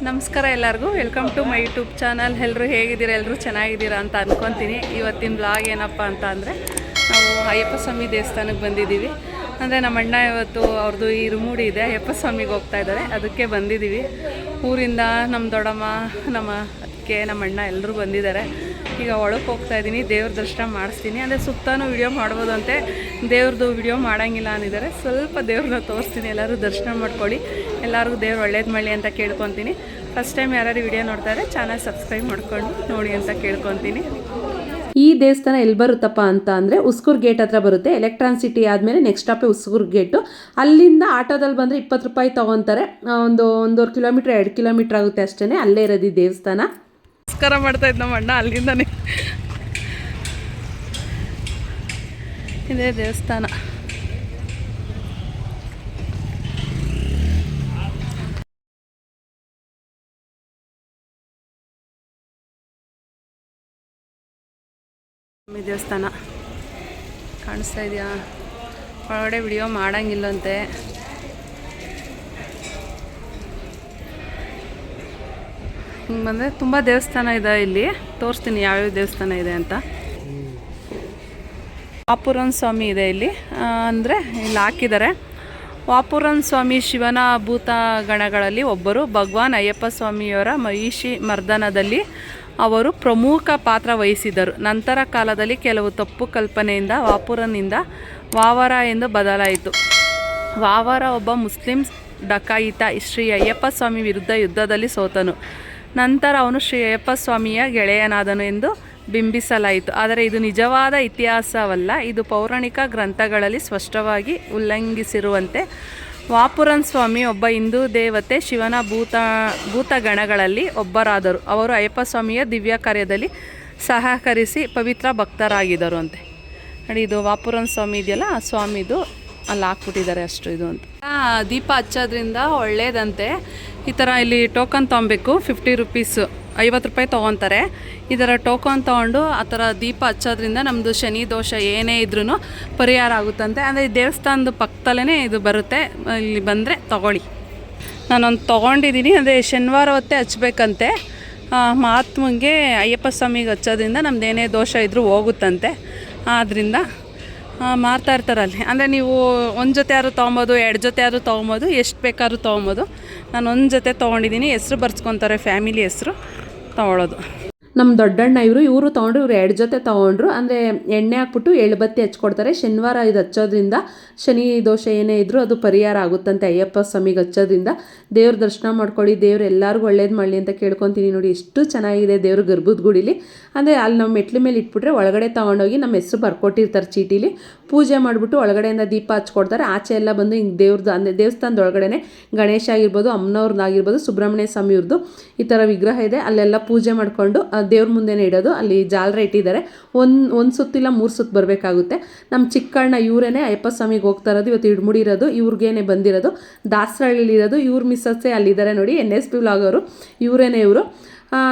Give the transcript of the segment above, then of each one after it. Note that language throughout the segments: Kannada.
ನಮಸ್ಕಾರ ಎಲ್ಲರಿಗೂ, welcome to my YouTube channel. ಎಲ್ಲರೂ ಹೇಗಿದ್ದೀರಾ? ಎಲ್ಲರೂ ಚೆನ್ನಾಗಿದ್ದೀರಾ ಅಂತ ಅಂದ್ಕೊತೀನಿ. ಇವತ್ತಿನ ಬ್ಲಾಗ್ ಏನಪ್ಪ ಅಂತ ಅಂದರೆ, ನಾವು ಅಯ್ಯಪ್ಪ ಸ್ವಾಮಿ ದೇವಸ್ಥಾನಕ್ಕೆ ಬಂದಿದ್ದೀವಿ. ಅಂದರೆ ನಮ್ಮ ಅಣ್ಣ ಇವತ್ತು ಅವ್ರದ್ದು ಇರುಮುಡಿ ಇದೆ, ಅಯ್ಯಪ್ಪ ಸ್ವಾಮಿಗೆ ಹೋಗ್ತಾ ಇದ್ದಾರೆ, ಅದಕ್ಕೆ ಬಂದಿದ್ದೀವಿ. ಊರಿಂದ ನಮ್ಮ ದೊಡ್ಡಮ್ಮ, ನಮ್ಮ ಅತ್ತಿಗೆ, ನಮ್ಮ ಅಣ್ಣ ಎಲ್ಲರೂ ಬಂದಿದ್ದಾರೆ. ಈಗ ಒಳಗೆ ಹೋಗ್ತಾ ಇದ್ದೀನಿ, ದೇವ್ರ ದರ್ಶನ ಮಾಡಿಸ್ತೀನಿ. ಅಂದರೆ ಸುತ್ತಾನು ವಿಡಿಯೋ ಮಾಡ್ಬೋದು ಅಂತೆ, ದೇವ್ರದ್ದು ವಿಡಿಯೋ ಮಾಡೋಂಗಿಲ್ಲ ಅಂದಿದ್ದಾರೆ. ಸ್ವಲ್ಪ ದೇವ್ರನ್ನ ತೋರಿಸ್ತೀನಿ, ಎಲ್ಲರೂ ದರ್ಶನ ಮಾಡ್ಕೊಳ್ಳಿ. ಎಲ್ಲರಿಗೂ ದೇವ್ರು ಒಳ್ಳೇದು ಮಾಡಲಿ ಅಂತ ಕೇಳ್ಕೊತೀನಿ. ಫಸ್ಟ್ ಟೈಮ್ ಯಾರು ವಿಡಿಯೋ ನೋಡ್ತಾ ಇದ್ದರೆ ಚಾನಲ್ ಸಬ್ಸ್ಕ್ರೈಬ್ ಮಾಡ್ಕೊಂಡು ನೋಡಿ ಅಂತ ಕೇಳ್ಕೊತೀನಿ. ಈ ದೇವಸ್ಥಾನ ಎಲ್ಲಿ ಬರುತ್ತಪ್ಪ ಅಂತ ಅಂದರೆ ಉಸ್ಕೂರು ಗೇಟ್ ಹತ್ರ ಬರುತ್ತೆ. ಎಲೆಕ್ಟ್ರಾನ್ ಸಿಟಿ ಆದಮೇಲೆ ನೆಕ್ಸ್ಟ್ ಸ್ಟಾಪೇ ಉಸ್ಕೂರು ಗೇಟು. ಅಲ್ಲಿಂದ ಆಟೋದಲ್ಲಿ ಬಂದರೆ 20 ರೂಪಾಯಿ ತೊಗೊತಾರೆ. ಒಂದೂವರೆ ಕಿಲೋಮೀಟ್ರ್ 2 ಕಿಲೋಮೀಟ್ರ್ ಆಗುತ್ತೆ ಅಷ್ಟೇ. ಅಲ್ಲೇ ಇರೋದು ಈ ದೇವಸ್ಥಾನ. ನಮಸ್ಕಾರ ಮಾಡ್ತಾ ಇದ್ದ ನಮ್ಮ ಅಣ್ಣ, ಅಲ್ಲಿಂದನೇ ಇದೇ ದೇವಸ್ಥಾನ. ದೇವಸ್ಥಾನ ಕಾಣಿಸ್ತಾ ಇದೆಯಾ? ಒಳಗಡೆ ವಿಡಿಯೋ ಮಾಡೋಂಗಿಲ್ಲಂತೆ. ಹಿಂಗೆ ಬಂದರೆ ತುಂಬ ದೇವಸ್ಥಾನ ಇದೆ ಇಲ್ಲಿ, ತೋರಿಸ್ತೀನಿ ಯಾವ್ಯಾವ ದೇವಸ್ಥಾನ ಇದೆ ಅಂತ. ವಾಪುರನ್ ಸ್ವಾಮಿ ಇದೆ ಇಲ್ಲಿ, ಅಂದರೆ ಇಲ್ಲಿ ಹಾಕಿದ್ದಾರೆ. ವಾಪುರನ್ ಸ್ವಾಮಿ ಶಿವನ ಭೂತ ಗಣಗಳಲ್ಲಿ ಒಬ್ಬರು. ಭಗವಾನ್ ಅಯ್ಯಪ್ಪ ಸ್ವಾಮಿಯವರ ಮಹಿಷಿ ಮರ್ದನದಲ್ಲಿ ಅವರು ಪ್ರಮುಖ ಪಾತ್ರ ವಹಿಸಿದರು. ನಂತರ ಕಾಲದಲ್ಲಿ ಕೆಲವು ತಪ್ಪು ಕಲ್ಪನೆಯಿಂದ ವಾಪುರನಿಂದ ವಾವರ ಎಂದು ಬದಲಾಯಿತು. ವಾವರ ಒಬ್ಬ ಮುಸ್ಲಿಂ ಡಕಾಯಿತ ಶ್ರೀ ಅಯ್ಯಪ್ಪ ಸ್ವಾಮಿ ವಿರುದ್ಧ ಯುದ್ಧದಲ್ಲಿ ಸೋತನು. ನಂತರ ಅವನು ಶ್ರೀ ಅಯ್ಯಪ್ಪ ಸ್ವಾಮಿಯ ಗೆಳೆಯನಾದನು ಎಂದು ಬಿಂಬಿಸಲಾಯಿತು. ಆದರೆ ಇದು ನಿಜವಾದ ಇತಿಹಾಸವಲ್ಲ. ಇದು ಪೌರಾಣಿಕ ಗ್ರಂಥಗಳಲ್ಲಿ ಸ್ಪಷ್ಟವಾಗಿ ಉಲ್ಲಂಘಿಸಿರುವಂತೆ ವಾಪುರನ್ ಸ್ವಾಮಿ ಒಬ್ಬ ಹಿಂದೂ ದೇವತೆ, ಶಿವನ ಭೂತಗಣಗಳಲ್ಲಿ ಒಬ್ಬರಾದರು. ಅವರು ಅಯ್ಯಪ್ಪ ಸ್ವಾಮಿಯ ದಿವ್ಯ ಕಾರ್ಯದಲ್ಲಿ ಸಹಕರಿಸಿ ಪವಿತ್ರ ಭಕ್ತರಾಗಿದ್ದರು ಅಂತೆ. ನೋಡಿ, ಇದು ವಾಪುರನ್ ಸ್ವಾಮಿ ಇದೆಯಲ್ಲ, ಆ ಸ್ವಾಮಿದು ಅಲ್ಲಿ ಹಾಕ್ಬಿಟ್ಟಿದ್ದಾರೆ ಅಷ್ಟು ಇದು ಅಂತ. ದೀಪ ಹಚ್ಚೋದ್ರಿಂದ ಒಳ್ಳೇದಂತೆ. ಈ ಥರ ಇಲ್ಲಿ ಟೋಕನ್ ತೊಗೊಬೇಕು, 50 ರೂಪೀಸು, 50 ರೂಪಾಯಿ ತೊಗೊತಾರೆ. ಈ ಥರ ಟೋಕನ್ ತೊಗೊಂಡು ಆ ಥರ ದೀಪ ಹಚ್ಚೋದ್ರಿಂದ ನಮ್ಮದು ಶನಿ ದೋಷ ಏನೇ ಇದ್ರೂ ಪರಿಹಾರ ಆಗುತ್ತಂತೆ. ಅಂದರೆ ಈ ದೇವಸ್ಥಾನದ ಪಕ್ಕದಲ್ಲೇ ಇದು ಬರುತ್ತೆ, ಇಲ್ಲಿ ಬಂದರೆ ತೊಗೊಳ್ಳಿ. ನಾನೊಂದು ತೊಗೊಂಡಿದ್ದೀನಿ. ಅಂದರೆ ಶನಿವಾರ ಹೊತ್ತೇ ಹಚ್ಬೇಕಂತೆ. ಮಹಾತ್ಮಗೆ ಅಯ್ಯಪ್ಪ ಸ್ವಾಮಿಗೆ ಹಚ್ಚೋದ್ರಿಂದ ನಮ್ದು ಏನೇ ದೋಷ ಇದ್ದರೂ ಹೋಗುತ್ತಂತೆ. ಆದ್ದರಿಂದ ಮಾರ್ತಾ ಇರ್ತಾರಲ್ಲಿ. ಅಂದರೆ ನೀವು ಒಂದು ಜೊತೆ ಯಾರು ತೊಗೊಬೋದು, 2 ಜೊತೆ ಯಾರು ತೊಗೊಬೋದು, ಎಷ್ಟು ಬೇಕಾದ್ರೂ ತೊಗೊಬೋದು. ನಾನು ಒಂದು ಜೊತೆ ತೊಗೊಂಡಿದ್ದೀನಿ. ಹೆಸ್ರು ಬರ್ಸ್ಕೊತಾರೆ, ಫ್ಯಾಮಿಲಿ ಹೆಸ್ರು ತೊಗೊಳ್ಳೋದು. ನಮ್ಮ ದೊಡ್ಡಣ್ಣ ಇವರು ತೊಗೊಂಡ್ರು, ಇವರು 2 ಜೊತೆ ತೊಗೊಂಡ್ರು. ಅಂದರೆ ಎಣ್ಣೆ ಹಾಕ್ಬಿಟ್ಟು ಎಳ್ಬತ್ತಿ ಹಚ್ಕೊಡ್ತಾರೆ. ಶನಿವಾರ ಇದು ಹಚ್ಚೋದ್ರಿಂದ ಶನಿ ದೋಷ ಏನೇ ಇದ್ದರೂ ಅದು ಪರಿಹಾರ ಆಗುತ್ತಂತೆ. ಅಯ್ಯಪ್ಪ ಸ್ವಾಮಿಗೆ ಹಚ್ಚೋದ್ರಿಂದ ದೇವ್ರ ದರ್ಶನ ಮಾಡ್ಕೊಳ್ಳಿ, ದೇವ್ರು ಎಲ್ಲರಿಗೂ ಒಳ್ಳೇದು ಮಾಡಲಿ ಅಂತ ಕೇಳ್ಕೊತೀನಿ. ನೋಡಿ ಎಷ್ಟು ಚೆನ್ನಾಗಿದೆ ದೇವ್ರ ಗರ್ಭದ ಗುಡಿಲಿ. ಅಂದರೆ ಅಲ್ಲಿ ನಾವು ಮೆಟ್ಲ ಮೇಲೆ ಇಟ್ಬಿಟ್ರೆ ಒಳಗಡೆ ತೊಗೊಂಡೋಗಿ ನಮ್ಮ ಹೆಸರು ಬರ್ಕೊಟ್ಟಿರ್ತಾರೆ ಚೀಟಿಲಿ. ಪೂಜೆ ಮಾಡಿಬಿಟ್ಟು ಒಳಗಡೆಯಿಂದ ದೀಪ ಹಚ್ಕೊಡ್ತಾರೆ. ಆಚೆ ಎಲ್ಲ ಬಂದು ಹಿಂಗೆ ದೇವ್ರದ್ದು, ಅಂದರೆ ದೇವಸ್ಥಾನದ ಒಳಗಡೆ ಗಣೇಶ ಆಗಿರ್ಬೋದು, ಅಮ್ಮನವ್ರದ್ದಾಗಿರ್ಬೋದು, ಸುಬ್ರಹ್ಮಣ್ಯ ಸ್ವಾಮಿಯವ್ರದ್ದು ಈ ಥರ ವಿಗ್ರಹ ಇದೆ. ಅಲ್ಲೆಲ್ಲ ಪೂಜೆ ಮಾಡಿಕೊಂಡು ದೇವ್ರ ಮುಂದೆನೇ ಇಡೋದು. ಅಲ್ಲಿ ಜಾಲರ ಇಟ್ಟಿದ್ದಾರೆ. ಒಂದು ಸುತ್ತಿಲ್ಲ 3 ಸುತ್ತು ಬರಬೇಕಾಗುತ್ತೆ. ನಮ್ಮ ಚಿಕ್ಕಣ್ಣ ಇವರೇನೆ ಅಯ್ಯಪ್ಪ ಸ್ವಾಮಿಗೆ ಹೋಗ್ತಾ ಇರೋದು. ಇವತ್ತು ಇಡ್ಮುಡಿ ಇರೋದು ಇವ್ರಿಗೇನೆ ಬಂದಿರೋದು. ದಾಸರಹಳ್ಳಿಲಿರೋದು ಇವ್ರ ಮಿಸ್ಸಸ್ಸೇ ಅಲ್ಲಿದ್ದಾರೆ ನೋಡಿ, NSP ವ್ಲಾಗ್ ಅವರು. ಇವರೇನೆ ಇವರು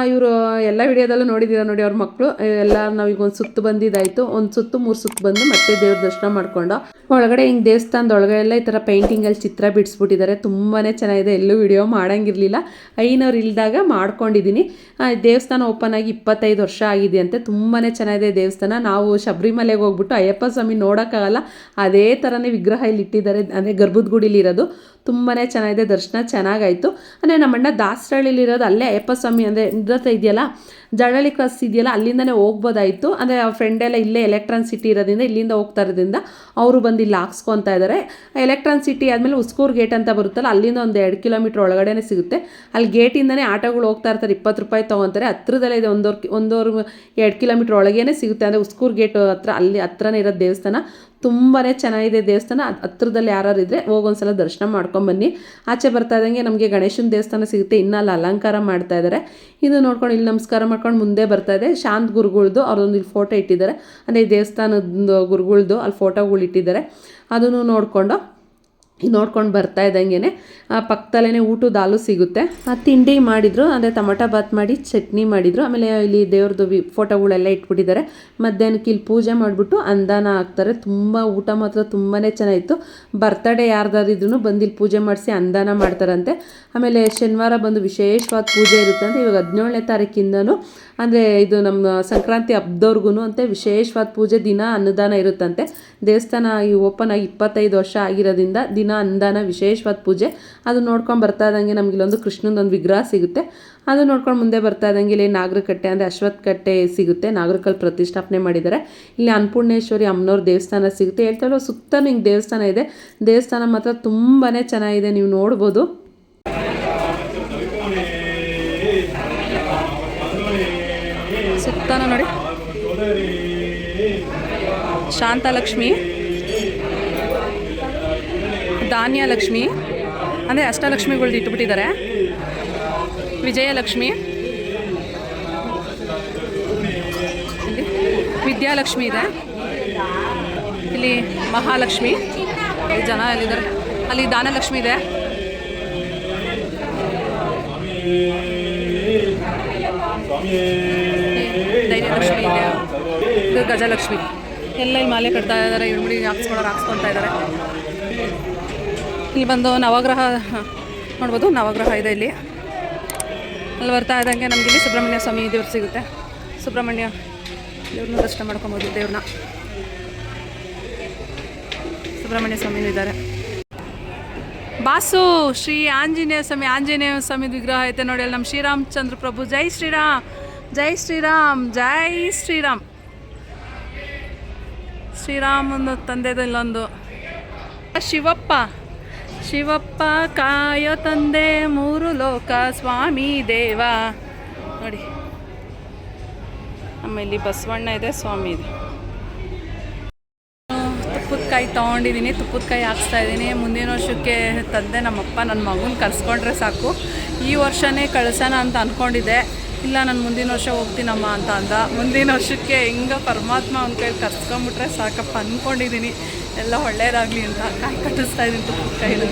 ಎಲ್ಲ ವಿಡಿಯೋದಲ್ಲೂ ನೋಡಿದ್ದೀರ ನೋಡಿ. ಅವ್ರ ಮಕ್ಕಳು ಎಲ್ಲ ನಾವೀಗ ಒಂದು ಸುತ್ತು ಬಂದಿದ್ದಾಯಿತು. ಒಂದು ಸುತ್ತು 3 ಸುತ್ತು ಬಂದು ಮತ್ತೆ ದೇವ್ರ ದರ್ಶನ ಮಾಡ್ಕೊಂಡು ಒಳಗಡೆ ಹಿಂಗೆ ದೇವಸ್ಥಾನದ ಒಳಗಡೆ ಎಲ್ಲ ಈ ಥರ ಪೇಂಟಿಂಗಲ್ಲಿ ಚಿತ್ರ ಬಿಡಿಸ್ಬಿಟ್ಟಿದ್ದಾರೆ. ತುಂಬಾ ಚೆನ್ನಾಗಿದೆ. ಎಲ್ಲೂ ವಿಡಿಯೋ ಮಾಡೋಂಗಿರಲಿಲ್ಲ, ಐನವ್ರು ಇಲ್ದಾಗ ಮಾಡ್ಕೊಂಡಿದ್ದೀನಿ. ದೇವಸ್ಥಾನ ಓಪನ್ ಆಗಿ 25 ವರ್ಷ ಆಗಿದೆ ಅಂತೆ. ತುಂಬಾ ಚೆನ್ನಾಗಿದೆ ದೇವಸ್ಥಾನ. ನಾವು ಶಬರಿಮಲೆಗೆ ಹೋಗ್ಬಿಟ್ಟು ಅಯ್ಯಪ್ಪ ಸ್ವಾಮಿ ನೋಡೋಕ್ಕಾಗಲ್ಲ, ಅದೇ ಥರನೇ ವಿಗ್ರಹ ಇಲ್ಲಿ ಇಟ್ಟಿದ್ದಾರೆ. ಅಂದರೆ ಗರ್ಭದ ಗುಡಿಲಿರೋದು ತುಂಬಾ ಚೆನ್ನಾಗಿದೆ. ದರ್ಶನ ಚೆನ್ನಾಗಾಯಿತು. ಅಂದರೆ ನಮ್ಮಣ್ಣ ದಾಸರಹಳ್ಳಿಲಿರೋದು ಅಲ್ಲೇ ಅಯ್ಯಪ್ಪ ಸ್ವಾಮಿ ಅಂದರೆ ಇದ್ರ ಇದೆಯಲ್ಲ, ಜಳಳಿ ಕ್ರಾಸ್ ಇದೆಯಲ್ಲ, ಅಲ್ಲಿಂದನೇ ಹೋಗ್ಬೋದಾಯಿತು. ಅಂದರೆ ಆ ಫ್ರೆಂಡೆಲ್ಲ ಇಲ್ಲೇ ಎಲೆಕ್ಟ್ರಾನ್ ಸಿಟಿ ಇರೋದ್ರಿಂದ ಇಲ್ಲಿಂದ ಹೋಗ್ತಾ ಇರೋದ್ರಿಂದ ಅವರು ಬಂದು ಇಲ್ಲಿ ಹಾಕ್ಸ್ಕೊತಾ ಇದ್ದಾರೆ. ಎಲೆಕ್ಟ್ರಾನ್ ಸಿಟಿ ಆದಮೇಲೆ ಉಸ್ಕೂರು ಗೇಟ್ ಅಂತ ಬರುತ್ತಲ್ಲ, ಅಲ್ಲಿಂದ ಒಂದು 2 ಕಿಲೋಮೀಟ್ರ್ ಒಳಗಡೆ ಸಿಗುತ್ತೆ. ಅಲ್ಲಿ ಗೇಟಿಂದನೇ ಆಟೋಗಳು ಹೋಗ್ತಾ ಇರ್ತಾರೆ, 20 ರೂಪಾಯಿ ತೊಗೊತಾರೆ. ಹತ್ರದಲ್ಲೇ ಇದೆ, 2 ಕಿಲೋಮೀಟ್ರ್ ಒಳಗೇನೆ ಸಿಗುತ್ತೆ. ಅಂದರೆ ಉಸ್ಕೂರು ಗೇಟ್ ಹತ್ರ, ಅಲ್ಲಿ ಹತ್ರನೇ ಇರೋದು ದೇವಸ್ಥಾನ. ತುಂಬಾ ಚೆನ್ನಾಗಿದೆ ದೇವಸ್ಥಾನ. ಹತ್ರದಲ್ಲಿ ಯಾರು ಇದ್ದರೆ ಹೋಗೊಂದ್ಸಲ ದರ್ಶನ ಮಾಡ್ಕೊಂಬನ್ನಿ. ಆಚೆ ಬರ್ತಾ ಇದ್ದಂಗೆ ನಮಗೆ ಗಣೇಶನ ದೇವಸ್ಥಾನ ಸಿಗುತ್ತೆ. ಇನ್ನು ಅಲ್ಲಿ ಅಲಂಕಾರ ಮಾಡ್ತಾ ಇದ್ದಾರೆ. ಇದು ನೋಡ್ಕೊಂಡು ಇಲ್ಲಿ ನಮಸ್ಕಾರ ಮಾಡ್ಕೊಂಡು ಮುಂದೆ ಬರ್ತಾ ಇದೆ ಶಾಂತ್ ಗುರುಗಳ್ದು ಅವ್ರದ್ದೊಂದು ಇಲ್ಲಿ ಫೋಟೋ ಇಟ್ಟಿದ್ದಾರೆ. ಅಂದರೆ ಈ ದೇವಸ್ಥಾನದ ಗುರುಗಳ್ದು ಅಲ್ಲಿ ಫೋಟೋಗಳು ಇಟ್ಟಿದ್ದಾರೆ. ಅದನ್ನು ನೋಡಿಕೊಂಡು ನೋಡ್ಕೊಂಡು ಬರ್ತಾ ಇದ್ದಂಗೆ ಪಕ್ಕದಲ್ಲೇ ಊಟದ ಹಾಲು ಸಿಗುತ್ತೆ. ತಿಂಡಿ ಮಾಡಿದರು, ಅಂದರೆ ಟೊಮಟೊ ಬಾತ್ ಮಾಡಿ ಚಟ್ನಿ ಮಾಡಿದರು. ಆಮೇಲೆ ಇಲ್ಲಿ ದೇವ್ರದ್ದು ಫೋಟೋಗಳೆಲ್ಲ ಇಟ್ಬಿಟ್ಟಿದ್ದಾರೆ. ಮಧ್ಯಾಹ್ನಕ್ಕೆ ಇಲ್ಲಿ ಪೂಜೆ ಮಾಡಿಬಿಟ್ಟು ಅನ್ನದಾನ ಹಾಕ್ತಾರೆ. ತುಂಬ ಊಟ ಮಾತ್ರ ತುಂಬಾ ಚೆನ್ನಾಗಿತ್ತು. ಬರ್ತಡೇ ಯಾರ್ದಾರಿದ್ರು ಬಂದು ಇಲ್ಲಿ ಪೂಜೆ ಮಾಡಿಸಿ ಅನ್ನದಾನ ಮಾಡ್ತಾರಂತೆ. ಆಮೇಲೆ ಶನಿವಾರ ಬಂದು ವಿಶೇಷವಾದ ಪೂಜೆ ಇರುತ್ತೆ ಅಂತ. ಇವಾಗ 17ನೇ ತಾರೀಕಿಂದನೂ ಅಂದರೆ ಇದು ನಮ್ಮ ಸಂಕ್ರಾಂತಿ ಹಬ್ಬದವ್ರಿಗೂ ಅಂತೆ ವಿಶೇಷವಾದ ಪೂಜೆ, ದಿನ ಅನ್ನದಾನ ಇರುತ್ತಂತೆ. ದೇವಸ್ಥಾನ ಓಪನ್ ಆಗಿ 25 ವರ್ಷ ಆಗಿರೋದ್ರಿಂದ ದಿನ ಅನ್ನದಾನ ವಿಶೇಷವಾದ ಪೂಜೆ. ಅದು ನೋಡ್ಕೊಂಡು ಬರ್ತಾ ಇದ್ದಂಗೆ ನಮ್ಗೆ ಇಲ್ಲೊಂದು ಕೃಷ್ಣನದೊಂದು ವಿಗ್ರಹ ಸಿಗುತ್ತೆ. ಅದು ನೋಡ್ಕೊಂಡು ಮುಂದೆ ಬರ್ತಾ ಇದ್ದಂಗೆ ಇಲ್ಲಿ ನಾಗರಕಟ್ಟೆ ಅಂದರೆ ಅಶ್ವತ್ಥಕಟ್ಟೆ ಸಿಗುತ್ತೆ. ನಾಗರಕಲ್ಲಿ ಪ್ರತಿಷ್ಠಾಪನೆ ಮಾಡಿದ್ದಾರೆ. ಇಲ್ಲಿ ಅನ್ನಪೂರ್ಣೇಶ್ವರಿ ಅಮ್ಮನವ್ರ ದೇವಸ್ಥಾನ ಸಿಗುತ್ತೆ. ಹೇಳ್ತಾರೋ ಸುತ್ತ ಹಿಂಗೆ ದೇವಸ್ಥಾನ ಇದೆ. ದೇವಸ್ಥಾನ ಮಾತ್ರ ತುಂಬಾ ಚೆನ್ನಾಗಿದೆ, ನೀವು ನೋಡ್ಬೋದು. ಸುತ್ತಾನ ನೋಡಿ, ಶಾಂತಲಕ್ಷ್ಮಿ, ಧಾನ್ಯಲಕ್ಷ್ಮಿ ಅಂದರೆ ಅಷ್ಟಲಕ್ಷ್ಮಿಗಳ್ದು ಇಟ್ಬಿಟ್ಟಿದ್ದಾರೆ. ವಿಜಯಲಕ್ಷ್ಮಿ, ಇಲ್ಲಿ ವಿದ್ಯಾಲಕ್ಷ್ಮಿ ಇದೆ. ಇಲ್ಲಿ ಮಹಾಲಕ್ಷ್ಮಿ, ಜನ ಎಲ್ಲಿದ್ದಾರೆ. ಅಲ್ಲಿ ದಾನಲಕ್ಷ್ಮಿ ಇದೆ. ಧೈರ್ಯಲಕ್ಷ್ಮಿ ಇದೆ. ಇದು ಗಜಲಕ್ಷ್ಮಿ. ಎಲ್ಲ ಈ ಮಾಲೆ ಕಟ್ತಾ ಇದ್ದಾರೆ. ಇಳುಮುಡಿ ಹಾಕ್ಸ್ಕೊಳ್ತಾ ಇದ್ದಾರೆ. ಇಲ್ಲಿ ಬಂದು ನವಗ್ರಹ ನೋಡ್ಬೋದು. ನವಗ್ರಹ ಇದೆ ಇಲ್ಲಿ. ಅಲ್ಲಿ ಬರ್ತಾ ಇದ್ದಂಗೆ ನಮ್ಗೆ ಇಲ್ಲಿ ಸುಬ್ರಹ್ಮಣ್ಯ ಸ್ವಾಮಿ ದೇವ್ರು ಸಿಗುತ್ತೆ. ಸುಬ್ರಹ್ಮಣ್ಯ ದೇವ್ರನ್ನ ದರ್ಶನ ಮಾಡ್ಕೊಬೋದು. ದೇವ್ರನ್ನ ಸುಬ್ರಹ್ಮಣ್ಯ ಸ್ವಾಮಿ ಇದ್ದಾರೆ. ಬಾಸು ಶ್ರೀ ಆಂಜನೇಯ ಸ್ವಾಮಿ ವಿಗ್ರಹ ಐತೆ ನೋಡಿ. ಅಲ್ಲಿ ನಮ್ಮ ಶ್ರೀರಾಮಚಂದ್ರ ಪ್ರಭು. ಜೈ ಶ್ರೀರಾಮ್, ಜೈ ಶ್ರೀರಾಮ್, ಜೈ ಶ್ರೀರಾಮ್. ಶ್ರೀರಾಮನ ತಂದೆದು ಇಲ್ಲೊಂದು ಶಿವಪ್ಪ ಕಾಯೋ ತಂದೆ ಮೂರು ಲೋಕ ಸ್ವಾಮಿ ದೇವ ನೋಡಿ. ಆಮೇಲೆ ಬಸವಣ್ಣ ಇದೆ, ಸ್ವಾಮಿ ಇದೆ. ತುಪ್ಪದಕಾಯಿ ತೊಗೊಂಡಿದ್ದೀನಿ, ತುಪ್ಪದಕಾಯಿ ಹಾಕ್ಸ್ತಾ ಇದ್ದೀನಿ. ಮುಂದಿನ ವರ್ಷಕ್ಕೆ ತಂದೆ ನಮ್ಮಪ್ಪ ನನ್ನ ಮಗನ ಕರ್ಸ್ಕೊಂಡ್ರೆ ಸಾಕು. ಈ ವರ್ಷವೇ ಕಳ್ಸೋಣ ಅಂತ ಅಂದ್ಕೊಂಡಿದ್ದೆ. ಇಲ್ಲ ನಾನು ಮುಂದಿನ ವರ್ಷ ಹೋಗ್ತೀನಮ್ಮ ಅಂತ ಅಂದ. ಮುಂದಿನ ವರ್ಷಕ್ಕೆ ಹಿಂಗೆ ಪರಮಾತ್ಮ ಅವ್ನ ಕೈಲಿ ಕರ್ಸ್ಕೊಂಬಿಟ್ರೆ ಸಾಕಪ್ಪ ಅಂದ್ಕೊಂಡಿದ್ದೀನಿ. ಎಲ್ಲ ಒಳ್ಳೇದಾಗಲಿ ಅಂತ ಕಾಯಿ ಕಟ್ಟಿಸ್ತಾ ಇದ್ದೀನಿ ತುಪ್ಪದಕಾಯಿನ.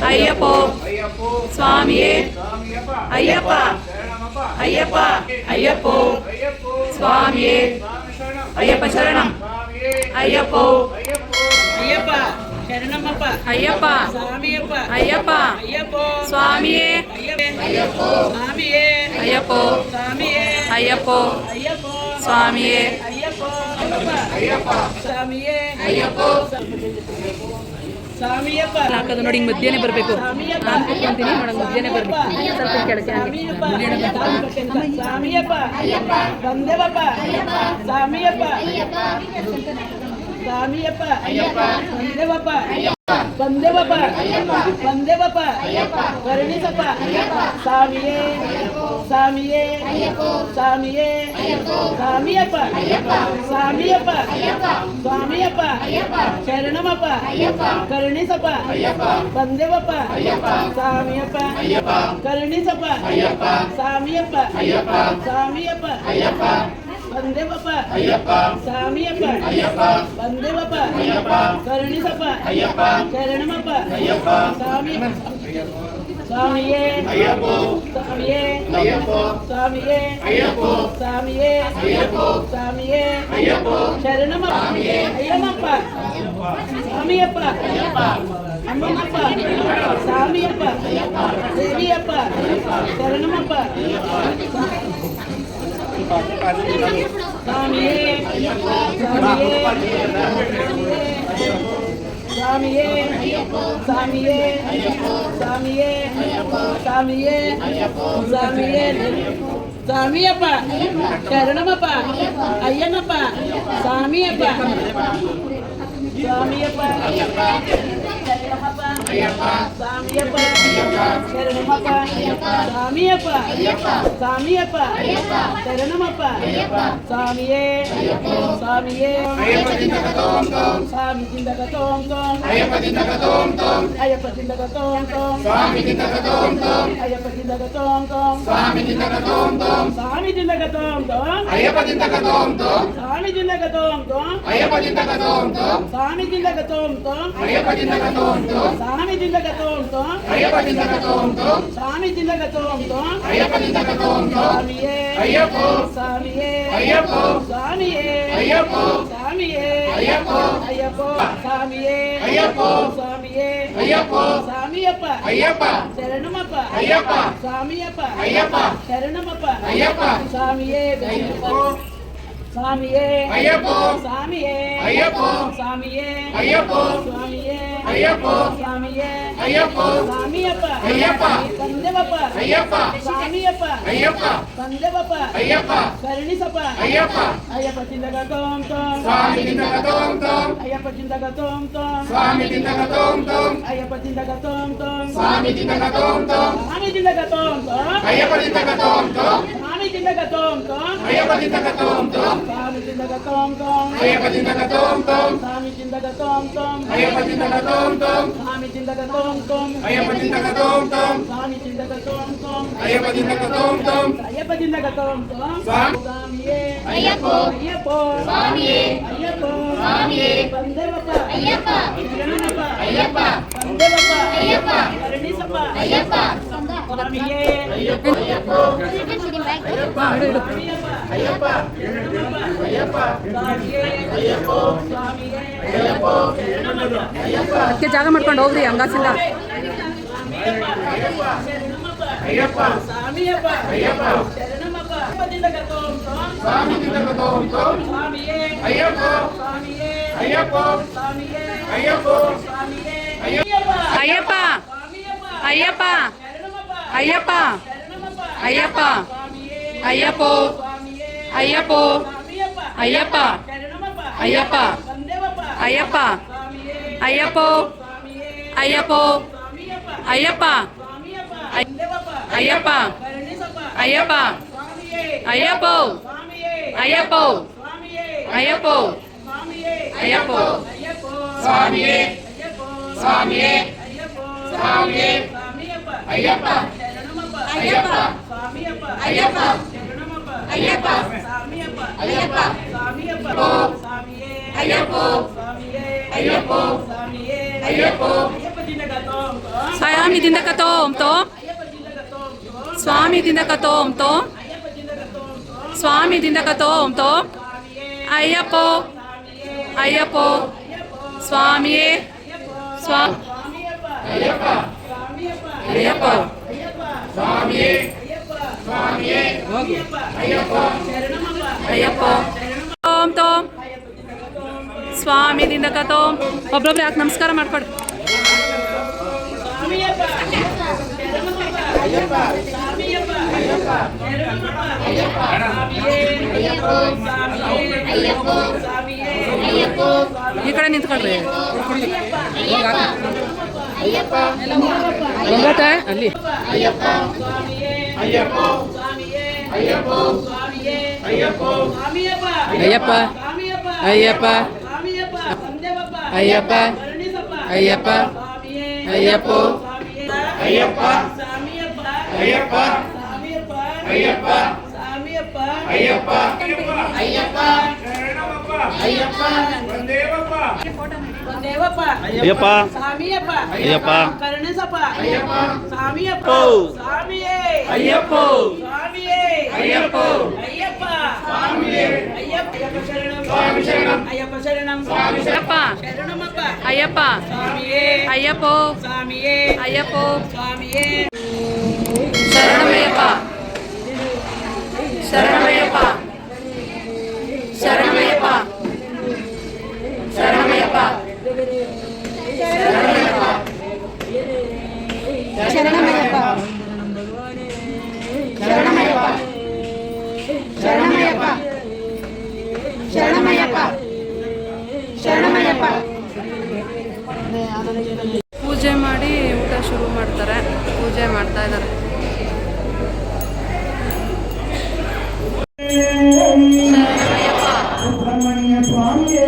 ಅಯ್ಯಪ್ಪ ಸ್ವಾಮಿಯೇ, ಅಯ್ಯಪ್ಪ ಅಯ್ಯಪ್ಪ ಅಯ್ಯಪ್ಪ ಸ್ವಾಮಿಯೇ, ಅಯ್ಯಪ್ಪ ಶರಣಂ, ಅಯ್ಯಪ್ಪ ಅಯ್ಯಪ್ಪ ಶರಣಮಪ್ಪ, ಅಯ್ಯಪ್ಪ ಸ್ವಾಮಿಯಪ್ಪ, ಅಯ್ಯಪ್ಪ ಸ್ವಾಮಿಯೇ, ಅಯ್ಯಪ್ಪ ಸ್ವಾಮಿಯೇ, ಅಯ್ಯಪ್ಪ ಸ್ವಾಮಿಯೇ, ಅಯ್ಯಪ್ಪ ಸ್ವಾಮಿಯೇ, ಅಯ್ಯಪ್ಪ ಸ್ವಾಮಿಯೇ, ಅಯ್ಯಪ್ಪ ಸ್ವಾಮಿಯಪ್ಪ. ಹಾಕೋದು ನೋಡಿ, ಹಿಂಗೆ ಮಧ್ಯಾಹ್ನ ಬರಬೇಕು. ನಾನು ಕೂತ್ಕೊಂತೀನಿ ಮೇಡಮ್, ಮಧ್ಯಾಹ್ನ ಬರಬೇಕು. ಸ್ವಲ್ಪ ಕೆಳಗೆ ಸ್ವಾಮಿಯಪ್ಪ ಬಂದೇವಪ್ಪ, ಸ್ವಾಮಿಯಪ್ಪ ಸ್ವಾಮಿಯಪ್ಪ ಬಂದೇವಪ್ಪ, ಬಂದೇವಪ್ಪ ಬಂದೇವಪ್ಪ ಕರುಣಿಸಪ್ಪ, ಸ್ವಾಮಿಯೇ ಸ್ವಾಮಿಯೇ ಸ್ವಾಮಿಯೇ ಸ್ವಾಮಿಯಪ್ಪ ಸ್ವಾಮಿಯಪ್ಪ ಸ್ವಾಮಿಯಪ್ಪ ಶರಣಮಪ್ಪ ಕರುಣಿಸಪ್ಪ, ಬಂದೇವಪ್ಪ ಸ್ವಾಮಿಯಪ್ಪ ಕರುಣಿಸಪ್ಪ, ಸ್ವಾಮಿಯಪ್ಪ ಸ್ವಾಮಿಯಪ್ಪ ಬಂದೇವಪ್ಪ ಸ್ವಾಮಿಯಪ್ಪ ಬಂದೇವಪ್ಪ ಕರುಣಿಸಪ್ಪ, ಶರಣಮಪ್ಪ ಸ್ವಾಮಿಯಪ್ಪ, ಸ್ವಾಮಿಯೇ ಸ್ವಾಮಿಯೇ ಸ್ವಾಮಿಯೇ ಸ್ವಾಮಿಯೇ ಸ್ವಾಮಿಯೇ ಶರಣಮಪ್ಪ, ಅಯ್ಯಮ್ಮಪ್ಪ ಸ್ವಾಮಿಯಪ್ಪ, ಅಮ್ಮನಪ್ಪ ಸ್ವಾಮಿಯಪ್ಪ, ದೇವಿಯಪ್ಪ ಶರಣಮಪ್ಪ, ಸ್ವಾಮಿಯೇ ಸ್ವಾಮಿಯೇ ಸ್ವಾಮಿಯೇ ಸ್ವಾಮಿಯೇ ಸ್ವಾಮಿಯೇ ಸ್ವಾಮಿಯೇ ಸ್ವಾಮಿಯೇ ಸ್ವಾಮಿಯಪ್ಪ ಶರಣಮಪ್ಪ, ಅಯ್ಯನಪ್ಪ ಸ್ವಾಮಿಯಪ್ಪ, ಸ್ವಾಮಿಯಪ್ಪ ಶರಣಮಪ್ಪ, ಸ್ವಾಮಿಯಪ್ಪ ಶರಣಮಪ್ಪ ಸ್ವಾಮಿಯಪ್ಪ ಸ್ವಾಮಿಯಪ್ಪ ಶರಣಮಪ್ಪ ಸ್ವಾಮಿಯೇ ಸ್ವಾಮಿಯೇ ಸ್ವಾಮಿ ಜಿಂದಗ ತೋಂ ತೋಂ ಅಯ್ಯಪ್ಪ ಜಿಂದಗ ತೋಂ ತೋಂ ಅಯ್ಯಪ್ಪ ಜಿಂದಗ ತೋಂ ತೋಂ ಸ್ವಾಮಿ ಜಿಂದಗ ತೋಂ ತೋಂ ಅಯ್ಯಪ್ಪ ಜಿಂದಗ ತೋಂ ತೋಂ ಸ್ವಾಮಿ ಜಿಂದಗ ತೋಂ ತೋಂ ಸ್ವಾಮಿ ಜಿಂದಗ ತೋಂ ತೋಂ ಅಯ್ಯಪ್ಪ ಜಿಂದಗ ತೋಂ ತೋಂ ಸ್ವಾಮಿ ಜಿಂದಗ ತೋಂ ತೋಂ ಅಯ್ಯಪ್ಪ ಜಿಂದಗ ತೋಂ ತೋಂ ಸ್ವಾಮಿ ಜಿಂದಗ ತೋಂ ತೋಂ ಅಯ್ಯಪ್ಪ ಜಿಂದಗ ತೋಂ ತೋಂ ಸ್ವಾಮಿ ಜಿಂದಗ ತೋಂ ತೋಂ ಅಯ್ಯಪ್ಪ ಜಿಂದಗ ತೋಂ ತೋಂ ಸ್ವಾಮಿ ಜಿಂದಗ ತೋಂ ತೋಂ ಅಯ್ಯಪ್ಪ ಜಿಂದಗ ತೋಂ ತೋಂ ಸ್ವಾಮಿಯೇ ಅಯ್ಯಪ್ಪ ಸ್ವಾಮಿಯೇ ಅಯ್ಯಪ್ಪ ಸ್ವಾಮಿಯೇ ಅಯ್ಯಪ್ಪ ಸ್ವಾಮಿಯೇ ಅಯ್ಯಪ್ಪ ಅಯ್ಯಪ್ಪ ಸ್ವಾಮಿಯೇ ಅಯ್ಯಪ್ಪ ಸ್ವಾಮಿಯೇ ಅಯ್ಯಪ್ಪ ಸ್ವಾಮಿಯಪ್ಪ ಅಯ್ಯಪ್ಪ ಶರಣಮಪ್ಪ ಅಯ್ಯಪ್ಪ ಸ್ವಾಮಿಯಪ್ಪ ಅಯ್ಯಪ್ಪ ಶರಣಮಪ್ಪ ಅಯ್ಯಪ್ಪ ಸ್ವಾಮಿಯೇ ಸ್ವಾಮಿಯೇ ಅಯ್ಯಪ್ಪ ಸ್ವಾಮಿಯೇ ಅಯ್ಯಪ್ಪ ಸ್ವಾಮಿಯೇ ಅಯ್ಯಪ್ಪ ಸ್ವಾಮಿಯೇ ಅಯ್ಯಪ್ಪ ಸ್ವಾಮಿಯೇ ಅಯ್ಯಪ್ಪ ಸ್ವಾಮಿಯಪ್ಪ ಅಯ್ಯಪ್ಪ ತಂದೆವಪ್ಪ ಅಯ್ಯಪ್ಪ ಸ್ವಾಮಿಯಪ್ಪ ಅಯ್ಯಪ್ಪ ತಂದೆವಪ್ಪ ಅಯ್ಯಪ್ಪ ಕರುಣಿಸಪ್ಪ ಅಯ್ಯಪ್ಪ ಅಯ್ಯಪ್ಪ ಜಿಂದಗ ತೋಂ ತೋಂ ಸ್ವಾಮಿ ಜಿಂದಗ ತೋಂ ತೋಂ ಅಯ್ಯಪ್ಪ ಜಿಂದಗ ತೋಂ ತೋಂ ಸ್ವಾಮಿ ಜಿಂದಗ ತೋಂ ತೋಂ ಅಯ್ಯಪ್ಪ ಜಿಂದಗ ತೋಂ ತೋಂ ಸ್ವಾಮಿ ಜಿಂದಗ ತೋಂ ತೋಂ ಸ್ವಾಮಿ ಜಿಂದಗ ತೋಂ ತೋಂ ಅಯ್ಯಪ್ಪ ಜಿಂದಗ ತೋಂ ತೋಂ ಸ್ವಾಮಿ ಜಿಂದಗ ತೋಂ ತೋಂ ಅಯ್ಯಪ್ಪ ಜಿಂದಗ ತೋಂ ತೋಂ ಸ್ವಾಮಿ ಜಿಂದಗ ತೋಂ ತೋಂ ಅಯ್ಯಪ್ಪ ಜಿಂದಗ ತೋಂ ತೋಂ ಸ್ವಾಮಿ ಜಿಂದಗ ತೋಂ ತೋಂ ಅಯ್ಯಪ್ಪ ಜಿಂದಗ ತೋಂ ತೋಂ ಸ್ವಾಮಿ ಜಿಂದಗ ತೋಂ ತೋಂ ಅಯ್ಯಪ್ಪ ಜಿಂದಗ ತೋಂ ತೋಂ ಸ್ವಾಮಿ ಜಿಂದಗ ತೋಂ ತೋಂ ಅಯ್ಯಪ್ಪ ಜಿಂದಗ ತೋಂ ತೋಂ ಅಯ್ಯಪ್ಪ ಜಿಂದಗ ತೋಂ ತೋಂ ಸ್ವಾಮಿಯೇ ಅಯ್ಯಪ್ಪ ಅಯ್ಯಪ್ಪ ಸ್ವಾಮಿಯೇ ಅಯ್ಯಪ್ಪ ಸ್ವಾಮಿಯೇ ಬಂದೇವಪ್ಪ ಅಯ್ಯಪ್ಪ ಶರಣಮಪ್ಪ ಅಯ್ಯಪ್ಪ ಬಂದೇವಪ್ಪ ಅಯ್ಯಪ್ಪ ಕರುಣಿಸಪ್ಪ ಅಯ್ಯಪ್ಪ ಸ್ವಾಮಿಯೇ ಅಯ್ಯಪ್ಪ ಅಯ್ಯಪ್ಪ ಅಯ್ಯಪ್ಪ ಅಯ್ಯಪ್ಪ ಅಯ್ಯಪ್ಪ ಸ್ವಾಮಿಯೇ ಅಯ್ಯಪ್ಪ ಸ್ವಾಮಿಯೇ ಅಯ್ಯಪ್ಪ ಶರಣಮಪ್ಪ ಅಯ್ಯಪ್ಪ ಅದಕ್ಕೆ ಜಾಗ ಮಾಡ್ಕೊಂಡು ಹೋಗ್ರಿ ಹಂಗಾಸಿಂದ ಅಯ್ಯಪ್ಪ ಸ್ವಾಮಿಯಪ್ಪ ಅಯ್ಯಪ್ಪ ಶರಣಮಪ್ಪ ಜಿಂದಗ ತೋಂ ತೋಂ ಸ್ವಾಮಿ ಜಿಂದಗ ತೋಂ ತೋಂ ಸ್ವಾಮಿಯೇ ಅಯ್ಯಪ್ಪ ಸ್ವಾಮಿಯೇ ಅಯ್ಯಪ್ಪ ಸ್ವಾಮಿಯೇ ಅಯ್ಯಪ್ಪ ಸ್ವಾಮಿಯೇ ಅಯ್ಯಪ್ಪ ಅಯ್ಯಪ್ಪ ಅಯ್ಯಪ್ಪ ಅಯ್ಯಪ್ಪ ಅಯ್ಯಪ್ಪ ಅಯ್ಯಪ್ಪ ಅಯ್ಯಪ್ಪ ಅಯ್ಯಪ್ಪ ಅಯ್ಯಪ್ಪ ಅಯ್ಯಪ್ಪ ಅಯ್ಯಪ್ಪ ಅಯ್ಯಪ್ಪ ಅಯ್ಯಪ್ಪ ಅಯ್ಯಪ್ಪ ಅಯ್ಯಪ್ಪ ಅಯ್ಯಪ್ಪ ಅಯ್ಯಪ್ಪ ಅಯ್ಯಪ್ಪ ಸ್ವಾಮಿಯೇ ಸ್ವಾಮಿಯೇ ಸ್ವಾಮಿಯೇ ಅಯ್ಯಪ್ಪ ಅಯ್ಯಪ್ಪ ಅಯ್ಯಪ್ಪ ಅಯ್ಯಪ್ಪ ಅಯ್ಯಪ್ಪ ಸ್ವಾಮಿಯೇ ಅಯ್ಯಪ್ಪ ಅಯ್ಯಪ್ಪ ಸ್ವಾಮಿಯೇ ಅಯ್ಯಪ್ಪ ಅಯ್ಯಪ್ಪ ಜಿಂದಗ ತೋಂ ತೋಂ ಸ್ವಾಮಿ ಜಿಂದಗ ತೋಂ ತೋಂ ಸ್ವಾಮಿ ಜಿಂದಗ ತೋಂ ತೋಂ ಸ್ವಾಮಿ ಜಿಂದಗ ತೋಂ ತೋಂ ಅಯ್ಯಪ್ಪ ಅಯ್ಯಪ್ಪ ಸ್ವಾಮಿಯೇ ಅಯ್ಯಪ್ಪ ಅಯ್ಯಪ್ಪ ಸ್ವಾಮಿಯೇ ಸ್ವಾಮಿಯೇ ಅಯ್ಯಪ್ಪ ಶರಣಮಪ್ಪ ಅಯ್ಯಪ್ಪ ತೋಂ ತೋಂ ಸ್ವಾಮಿ ಜಿಂದಗ ತೋಂ ಒಬ್ಬೊಬ್ರು ಯಾಕೆ ನಮಸ್ಕಾರ ಮಾಡ್ಕೊಡಿ ಸ್ವಾಮಿಯಪ್ಪ ಶರಣಮಪ್ಪ ಅಯ್ಯಪ್ಪ ಸ್ವಾಮಿಯಪ್ಪ ಅಯ್ಯಪ್ಪ ಶರಣಮಪ್ಪ ಅಯ್ಯಪ್ಪ ಸ್ವಾಮಿಯೇ ಅಯ್ಯಪ್ಪ ಸ್ವಾಮಿಯೇ ಅಯ್ಯಪ್ಪ ಸ್ವಾಮಿಯೇ ಅಯ್ಯಪ್ಪ ಈ ಕಡೆ ನಿಂತ್ಕೊಳ್ರಿ ಅಯ್ಯಪ್ಪ ಅಲ್ಲಿ ಅಯ್ಯಪ್ಪ ಸ್ವಾಮಿಯೇ ಅಯ್ಯಪ್ಪ ಸ್ವಾಮಿಯೇ ಅಯ್ಯಪ್ಪ ಸ್ವಾಮಿಯೇ ಅಯ್ಯಪ್ಪ ಸ್ವಾಮಿಯಪ್ಪ ಅಯ್ಯಪ್ಪ ಅಯ್ಯಪ್ಪ ಸ್ವಾಮಿಯಪ್ಪ ಸಂದೇವಪ್ಪ ಅಯ್ಯಪ್ಪ ಕರುಣಿಸಪ್ಪ ಅಯ್ಯಪ್ಪ ಸ್ವಾಮಿಯೇ ಅಯ್ಯಪ್ಪ ಅಯ್ಯಪ್ಪ ಸ್ವಾಮಿಯಪ್ಪ ಅಯ್ಯಪ್ಪ ಸ್ವಾಮಿಯಪ್ಪ ಅಯ್ಯಪ್ಪ ಸ್ವಾಮಿಯಪ್ಪ ಅಯ್ಯಪ್ಪ ಅಯ್ಯಪ್ಪ ಅಯ್ಯಪ್ಪ ಬಂದೇವಪ್ಪ ಅಯ್ಯಪ್ಪ ಸ್ವಾಮಿಯಪ್ಪ ಅಯ್ಯಪ್ಪ ಕರುಣಿಸಪ್ಪ ಅಯ್ಯಪ್ಪ ಸ್ವಾಮಿಯಪ್ಪ ಸ್ವಾಮಿಯೇ ಅಯ್ಯಪ್ಪ ಸ್ವಾಮಿಯೇ ಅಯ್ಯಪ್ಪ ಅಯ್ಯಪ್ಪ ಸ್ವಾಮಿಯೇ ಅಯ್ಯಪ್ಪ ಅಯ್ಯಪ್ಪ ಶರಣಂ ಸ್ವಾಮಿ ಶರಣಂ ಅಯ್ಯಪ್ಪ ಶರಣಂ ಸ್ವಾಮಿ ಅಯ್ಯಪ್ಪ ಶರಣಮಪ್ಪ ಅಯ್ಯಪ್ಪ ಸ್ವಾಮಿಯೇ ಅಯ್ಯಪ್ಪ ಸ್ವಾಮಿಯೇ ಅಯ್ಯಪ್ಪ ಸ್ವಾಮಿಯೇ ಶರಣಮಯ್ಯಪ್ಪ ಶರಣಮಯ್ಯಪ್ಪ ಶರಣಮಯ್ಯಪ್ಪ ಶರಣಮಯ್ಯಪ್ಪ ಶರಣಮಯ್ಯಪ್ಪ ಶರಣಮಯ್ಯಪ್ಪ ಶರಣಮಯ್ಯಪ್ಪ ಶರಣಮಯ್ಯಪ್ಪ ಶರಣಮಯ್ಯಪ್ಪ ಪೂಜೆ ಮಾಡಿ ಮಾಡ್ತಾರೆ, ಪೂಜೆ ಮಾಡ್ತಾ ಇದ್ದಾರೆ. ಸುಬ್ರಹ್ಮಣ್ಯ ಸ್ವಾಮಿಯೇ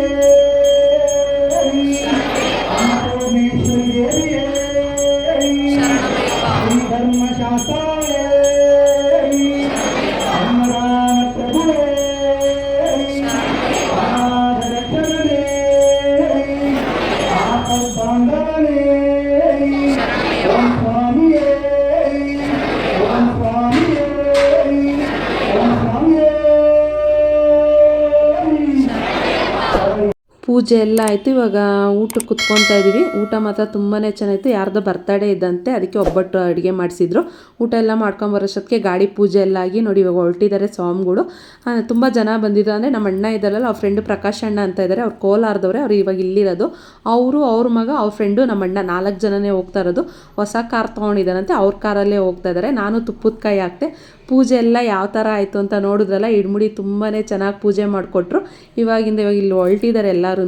ಧರ್ಮಶಾಸ್ತ್ರಾಯ ಪ್ರಭುವೇ ರಕ್ಷಣೆ ಬಾಂಧವನೇ ಓಂ ಸ್ವಾಮಿಯೇ ಓಂ ಸ್ವಾಮಿಯೇ ಓಂ ಸ್ವಾಮಿಯೇ. ಪೂಜೆ ಎಲ್ಲ ಆಯಿತು. ಇವಾಗ ಊಟಕ್ಕೆ ಕುತ್ಕೊತಾ ಇದ್ದೀವಿ. ಊಟ ಮಾತ್ರ ತುಂಬಾ ಚೆನ್ನಾಗಿತ್ತು. ಯಾರ್ದೋ ಬರ್ತಡೇ ಇದ್ದಂತೆ, ಅದಕ್ಕೆ ಒಬ್ಬಟ್ಟು ಅಡುಗೆ ಮಾಡಿಸಿದ್ರು. ಊಟ ಎಲ್ಲ ಮಾಡ್ಕೊಂಬರೋಷ್ಟೊತ್ತಿಗೆ ಗಾಡಿ ಪೂಜೆ ಎಲ್ಲ ಆಗಿ ನೋಡಿ ಇವಾಗ ಹೊರಟಿದ್ದಾರೆ ಸ್ವಾಮಿಗಳು. ತುಂಬ ಜನ ಬಂದಿದ್ರು. ಅಂದರೆ ನಮ್ಮ ಅಣ್ಣ ಇದ್ದಾರಲ್ಲ, ಅವ್ರ ಫ್ರೆಂಡು ಪ್ರಕಾಶ್ ಅಣ್ಣ ಅಂತ ಇದ್ದಾರೆ, ಅವ್ರು ಕೋಲಾರದವ್ರೆ. ಅವ್ರು ಇವಾಗ ಇಲ್ಲಿರೋದು. ಅವರು ಅವ್ರ ಮಗ ಅವ್ರ ಫ್ರೆಂಡು ನಮ್ಮ ಅಣ್ಣ 4 ಜನನೇ ಹೋಗ್ತಾ ಇರೋದು. ಹೊಸ ಕಾರ್ ತೊಗೊಂಡಿದ್ದಾರಂತೆ, ಅವ್ರ ಕಾರಲ್ಲೇ ಹೋಗ್ತಾ ಇದ್ದಾರೆ. ನಾನು ತುಪ್ಪದ ಕಾಯಿ ಹಾಕ್ತೆ. ಪೂಜೆ ಎಲ್ಲ ಯಾವ ಥರ ಆಯಿತು ಅಂತ ನೋಡಿದ್ರಲ್ಲ, ಇಡ್ಮುಡಿ ತುಂಬಾ ಚೆನ್ನಾಗಿ ಪೂಜೆ ಮಾಡಿಕೊಟ್ರು. ಇವಾಗ ಇಲ್ಲಿ ಹೊರಟಿದ್ದಾರೆ ಎಲ್ಲರೂ.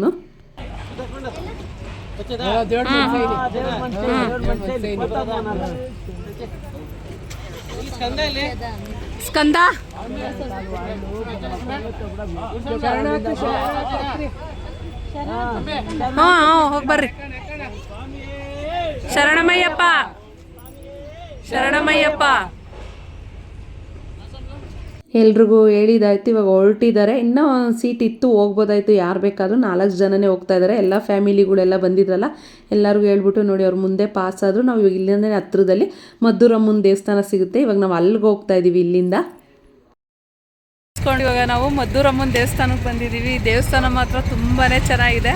ಸ್ಕಂದ ಹೋಗಿ ಬರ್ರಿ. ಶರಣಮಯ್ಯಪ್ಪ ಶರಣಮಯ್ಯಪ್ಪ. ಎಲ್ರಿಗೂ ಹೇಳಿದಾಯ್ತು. ಇವಾಗ ಹೊರಟಿದ್ದಾರೆ. ಇನ್ನೂ ಒಂದು ಸೀಟ್ ಇತ್ತು, ಹೋಗ್ಬೋದಾಯ್ತು ಯಾರು ಬೇಕಾದರೂ. 4 ಜನನೇ ಹೋಗ್ತಾ ಇದ್ದಾರೆ. ಎಲ್ಲ ಫ್ಯಾಮಿಲಿಗಳೆಲ್ಲ ಬಂದಿದ್ರಲ್ಲ, ಎಲ್ಲರಿಗೂ ಹೇಳ್ಬಿಟ್ಟು ನೋಡಿ ಅವ್ರು ಮುಂದೆ ಪಾಸ್ ಆದರು. ನಾವು ಇವಾಗ ಇಲ್ಲಿಂದ ಹತ್ರದಲ್ಲಿ ಮದ್ದೂರಮ್ಮನ ದೇವಸ್ಥಾನ ಸಿಗುತ್ತೆ. ಇವಾಗ ನಾವು ಅಲ್ಲಿಗೆ ಹೋಗ್ತಾ ಇದ್ದೀವಿ ಇಲ್ಲಿಂದ. ಇವಾಗ ನಾವು ಮದ್ದೂರಮ್ಮನ ದೇವಸ್ಥಾನಕ್ಕೆ ಬಂದಿದ್ದೀವಿ. ದೇವಸ್ಥಾನ ಮಾತ್ರ ತುಂಬಾ ಚೆನ್ನಾಗಿದೆ.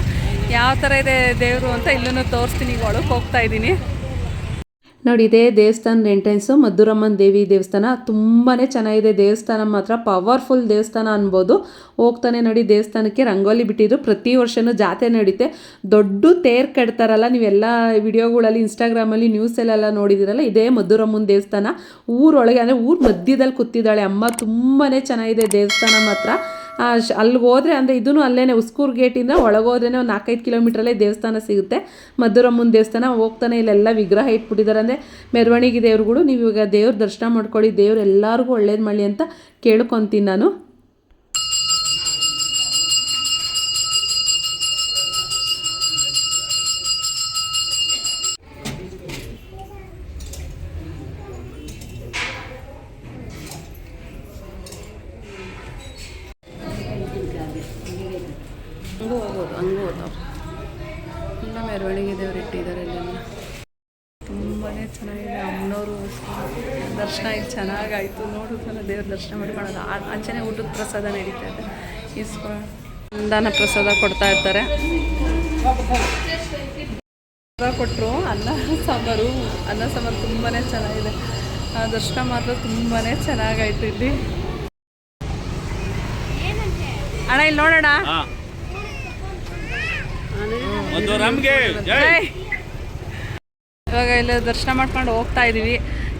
ಯಾವ ಥರ ಇದೆ ದೇವರು ಅಂತ ಇಲ್ಲೂ ತೋರಿಸ್ತೀನಿ. ಈಗ ಒಳಗೆ ಹೋಗ್ತಾ ಇದ್ದೀನಿ ನೋಡಿ. ಇದೇ ದೇವಸ್ಥಾನದ ಎಂಟ್ರೆನ್ಸು, ಮದ್ದೂರಮ್ಮನ ದೇವಿ ದೇವಸ್ಥಾನ. ತುಂಬಾ ಚೆನ್ನಾಗಿದೆ ದೇವಸ್ಥಾನ ಮಾತ್ರ. ಪವರ್ಫುಲ್ ದೇವಸ್ಥಾನ ಅನ್ಬೋದು. ಹೋಗ್ತಾನೆ ನೋಡಿ ದೇವಸ್ಥಾನಕ್ಕೆ ರಂಗೋಲಿ ಬಿಟ್ಟಿದ್ರು. ಪ್ರತಿ ವರ್ಷವೂ ಜಾತ್ರೆ ನಡೀತೆ. ದೊಡ್ಡ ತೇರು ಕಟ್ತಾರಲ್ಲ, ನೀವೆಲ್ಲ ವಿಡಿಯೋಗಳಲ್ಲಿ ಇನ್ಸ್ಟಾಗ್ರಾಮಲ್ಲಿ ನ್ಯೂಸಲ್ಲೆಲ್ಲ ನೋಡಿದಿರಲ್ಲ, ಇದೇ ಮದ್ದೂರಮ್ಮನ ದೇವಸ್ಥಾನ. ಊರೊಳಗೆ ಅಂದರೆ ಊರ ಮಧ್ಯದಲ್ಲಿ ಕೂತಿದ್ದಾಳೆ ಅಮ್ಮ. ತುಂಬಾ ಚೆನ್ನಾಗಿದೆ ದೇವಸ್ಥಾನ ಮಾತ್ರ. ಅಲ್ಲಿಗೆ ಹೋದರೆ ಅಂದರೆ ಇದೂ ಅಲ್ಲೇ ಉಸ್ಕೂರು ಗೇಟಿಂದ ಒಳಗೋದ್ರೇ ಒಂದು 4-5 ಕಿಲೋಮೀಟ್ರಲ್ಲೇ ದೇವಸ್ಥಾನ ಸಿಗುತ್ತೆ. ಮದ್ದೂರಮ್ಮನ ದೇವಸ್ಥಾನ. ಹೋಗ್ತಾನೆ ಇಲ್ಲೆಲ್ಲ ವಿಗ್ರಹ ಇಟ್ಬಿಟ್ಟಿದ್ದಾರೆ, ಅಂದರೆ ಮೆರವಣಿಗೆ ದೇವ್ರುಗಳು. ನೀವು ಇವಾಗ ದೇವ್ರ ದರ್ಶನ ಮಾಡ್ಕೊಳ್ಳಿ. ದೇವ್ರು ಎಲ್ಲರಿಗೂ ಒಳ್ಳೇದು ಮಾಡಲಿ ಅಂತ ಕೇಳ್ಕೊತೀನಿ ನಾನು. ಹಂಗೂ ಹೋದವ್ರು ಎಲ್ಲ ಮೆರವಣಿಗೆ ದೇವ್ರು ಇಟ್ಟಿದ್ದಾರೆ. ಇಲ್ಲೆಲ್ಲ ತುಂಬಾ ಚೆನ್ನಾಗಿದೆ. ಅಮ್ಮನವರು ದರ್ಶನ ಈಗ ಚೆನ್ನಾಗಾಯಿತು. ನೋಡಿದ್ಮೇಲೆ ದೇವ್ರ ದರ್ಶನ ಮಾಡ್ಕೊಳ್ಳೋದು. ಆಚೆನೇ ಊಟದ ಪ್ರಸಾದ ನಡೀತಾ ಇದೆ. ಅನ್ನದಾನ ಪ್ರಸಾದ ಕೊಡ್ತಾ ಇರ್ತಾರೆ. ಕೊಟ್ಟರು ಅನ್ನ ಸಾಂಬಾರು ತುಂಬಾ ಚೆನ್ನಾಗಿದೆ. ದರ್ಶನ ಮಾತ್ರ ತುಂಬಾ ಚೆನ್ನಾಗಾಯಿತು ಇಲ್ಲಿ. ಅಣ್ಣ ಇಲ್ಲಿ ನೋಡೋಣ. ಇವಾಗ ಇಲ್ಲಿ ದರ್ಶನ ಮಾಡ್ಕೊಂಡು ಹೋಗ್ತಾ ಇದ್ದೀವಿ.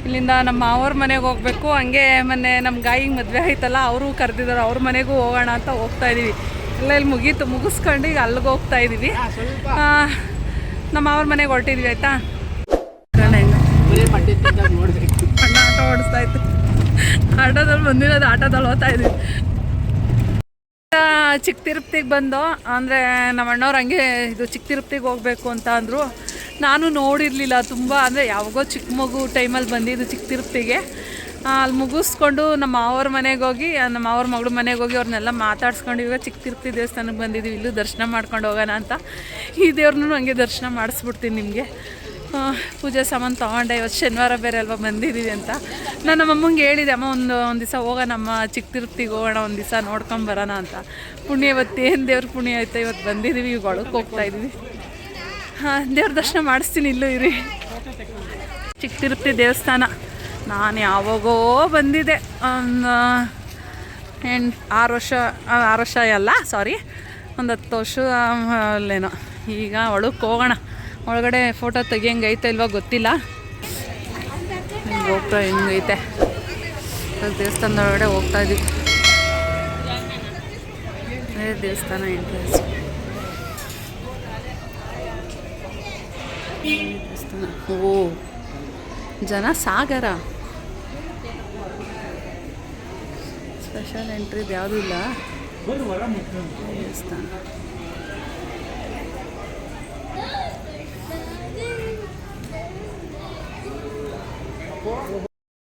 ಇಲ್ಲಿಂದ ನಮ್ಮ ಮಾವರ ಮನೆಗೆ ಹೋಗಬೇಕು. ಹಂಗೆ ಮೊನ್ನೆ ನಮ್ಮ ಗಾಯಿಗೆ ಮದುವೆ ಆಯ್ತಲ್ಲ, ಅವರು ಕರೆದಿದ್ದಾರೆ. ಅವ್ರ ಮನೆಗೂ ಹೋಗೋಣ ಅಂತ ಹೋಗ್ತಾ ಇದ್ದೀವಿ. ಎಲ್ಲ ಇಲ್ಲಿ ಮುಗಿಸ್ಕೊಂಡು ಈಗ ಅಲ್ಲಿಗೆ ಹೋಗ್ತಾ ಇದ್ದೀವಿ. ನಮ್ಮ ಮಾವರ ಮನೆಗೆ ಹೊರಟಿದ್ವಿ. ಆಯಿತಾ, ಅಣ್ಣ ಆಟೋ ಓಡಿಸ್ತಾ ಇತ್ತು. ಆಟೋದಲ್ಲಿ ಬಂದಿರೋದು, ಆಟೋದಲ್ಲಿ ಹೋಗ್ತಾ ಇದ್ವಿ. ಚಿಕ್ಕ ತಿರುಪತಿಗೆ ಬಂದು ಅಂದರೆ ನಮ್ಮ ಅಣ್ಣವ್ರು ಹಂಗೆ ಇದು ಚಿಕ್ಕ ತಿರುಪತಿಗೆ ಹೋಗಬೇಕು ಅಂತ ಅಂದರು. ನಾನು ನೋಡಿರಲಿಲ್ಲ ತುಂಬ. ಅಂದರೆ ಯಾವಾಗೋ ಚಿಕ್ಕ ಮಗು ಟೈಮಲ್ಲಿ ಬಂದಿದ್ದು ಚಿಕ್ಕ ತಿರುಪತಿಗೆ. ಅಲ್ಲಿ ಮುಗಿಸ್ಕೊಂಡು ನಮ್ಮ ಮಾವರ ಮನೆಗೆ ಹೋಗಿ, ನಮ್ಮ ಮಾವರ ಮಗಳ ಮನೆಗೆ ಹೋಗಿ ಅವ್ರನ್ನೆಲ್ಲ ಮಾತಾಡ್ಸ್ಕೊಂಡು ಇವಾಗ ಚಿಕ್ಕ ತಿರುಪತಿ ದೇವಸ್ಥಾನಕ್ಕೆ ಬಂದಿದ್ದೀವಿ. ಇಲ್ಲೂ ದರ್ಶನ ಮಾಡ್ಕೊಂಡು ಹೋಗೋಣ ಅಂತ. ಈ ದೇವ್ರನ್ನೂ ಹಂಗೆ ದರ್ಶನ ಮಾಡಿಸ್ಬಿಡ್ತೀನಿ ನಿಮಗೆ. ಪೂಜೆ ಸಾಮಾನು ತೊಗೊಂಡೆ. ಇವತ್ತು ಶನಿವಾರ ಬೇರೆ ಅಲ್ವಾ, ಬಂದಿದ್ದೀವಿ ಅಂತ. ನಾನು ನಮ್ಮಮ್ಮಂಗೆ ಹೇಳಿದೆ, ಅಮ್ಮ ಒಂದು ದಿವಸ ಹೋಗೋಣ, ನಮ್ಮ ಚಿಕ್ಕ ತಿರುಪತಿಗೆ ಹೋಗೋಣ, ಒಂದು ದಿವಸ ನೋಡ್ಕೊಂಬರೋಣ ಅಂತ. ಪುಣ್ಯ ಇವತ್ತು ಏನು ದೇವ್ರ ಪುಣ್ಯ ಆಯಿತು, ಇವತ್ತು ಬಂದಿದ್ದೀವಿ. ಈಗ ಒಳಗೆ ಹೋಗ್ತಾಯಿದ್ದೀವಿ. ದೇವ್ರ ದರ್ಶನ ಮಾಡಿಸ್ತೀನಿ. ಇಲ್ಲೂ ಇರಿ. ಚಿಕ್ಕ ತಿರುಪತಿ ದೇವಸ್ಥಾನ ನಾನು ಯಾವಾಗೋ ಬಂದಿದ್ದೆ. ಒಂದು 6 ವರ್ಷ ಅಲ್ಲ, ಸಾರಿ, ಒಂದು 10 ವರ್ಷ ಅಲ್ಲೇನೋ. ಈಗ ಒಳಗೆ ಹೋಗೋಣ. ಒಳಗಡೆ ಫೋಟೋ ತೆಗಿಯಂಗೈತೆ ಇಲ್ವಾ ಗೊತ್ತಿಲ್ಲ. ಗೋಪುರ ಹೆಂಗೈತೆ. ದೇವಸ್ಥಾನದ ಒಳಗಡೆ ಹೋಗ್ತಾ ಇದ್ದೀವಿ. ಅದೇ ದೇವಸ್ಥಾನ ಎಂಟ್ರೆನ್ಸ್. ದೇವಸ್ಥಾನ. ಓ ಜನ ಸಾಗರ. ಸ್ಪೆಷಲ್ ಎಂಟ್ರಿದು ಯಾವುದೂ ಇಲ್ಲ. ದೇವಸ್ಥಾನ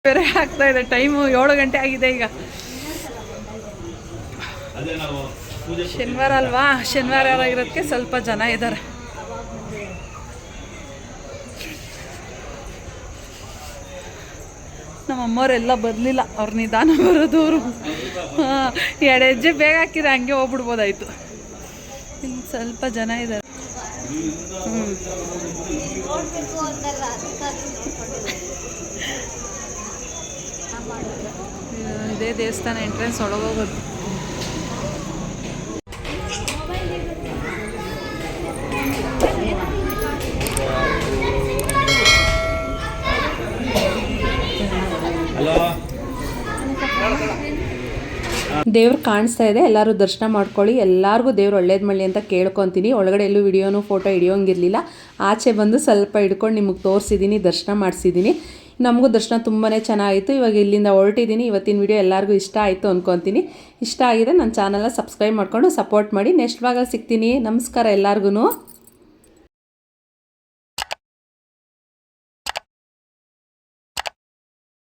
ಬೇರೆ ಆಗ್ತಾ ಇದೆ. ಟೈಮು 7 ಗಂಟೆ ಆಗಿದೆ ಈಗ. ಶನಿವಾರ ಅಲ್ವಾ, ಶನಿವಾರ ಇರೋದಕ್ಕೆ ಸ್ವಲ್ಪ ಜನ ಇದ್ದಾರೆ. ನಮ್ಮಮ್ಮವರೆಲ್ಲ ಬರಲಿಲ್ಲ, ಅವ್ರು ನಿಧಾನ ಬರೋದು. ಅವರು 2 ಹೆಜ್ಜೆ ಬೇಗ ಹಾಕಿದ್ರೆ ಹಂಗೆ ಹೋಗ್ಬಿಡ್ಬೋದಾಯ್ತು. ಇಲ್ಲಿ ಸ್ವಲ್ಪ ಜನ ಇದ್ದಾರೆ. ಇದೇ ದೇವಸ್ಥಾನ ಎಂಟ್ರೆನ್ಸ್ ಒಳಗೋಗೋದು. ದೇವ್ರು ಕಾಣಿಸ್ತಾ ಇದೆ, ಎಲ್ಲರೂ ದರ್ಶನ ಮಾಡ್ಕೊಳ್ಳಿ. ಎಲ್ಲರಿಗೂ ದೇವ್ರು ಒಳ್ಳೇದು ಮಾಡಲಿ ಅಂತ ಕೇಳ್ಕೊತೀನಿ. ಒಳಗಡೆ ಎಲ್ಲೂ ವಿಡಿಯೋನು ಫೋಟೋ ಹಿಡಿಯೋಂಗಿರಲಿಲ್ಲ. ಆಚೆ ಬಂದು ಸ್ವಲ್ಪ ಹಿಡ್ಕೊಂಡು ನಿಮಗೆ ತೋರಿಸಿದ್ದೀನಿ, ದರ್ಶನ ಮಾಡಿಸಿದ್ದೀನಿ. ನಮಗೂ ದರ್ಶನ ತುಂಬಾ ಚೆನ್ನಾಗಿತ್ತು. ಇವಾಗ ಇಲ್ಲಿಂದ ಹೊರಟಿದ್ದೀನಿ. ಇವತ್ತಿನ ವಿಡಿಯೋ ಎಲ್ಲರಿಗೂ ಇಷ್ಟ ಆಯಿತು ಅಂದ್ಕೊತೀನಿ. ಇಷ್ಟ ಆಗಿದೆ ನನ್ನ ಚಾನಲ್ನ ಸಬ್ಸ್ಕ್ರೈಬ್ ಮಾಡ್ಕೊಂಡು ಸಪೋರ್ಟ್ ಮಾಡಿ. ನೆಕ್ಸ್ಟ್ ಭಾಗ ಸಿಗ್ತೀನಿ. ನಮಸ್ಕಾರ ಎಲ್ಲರಿಗೂ.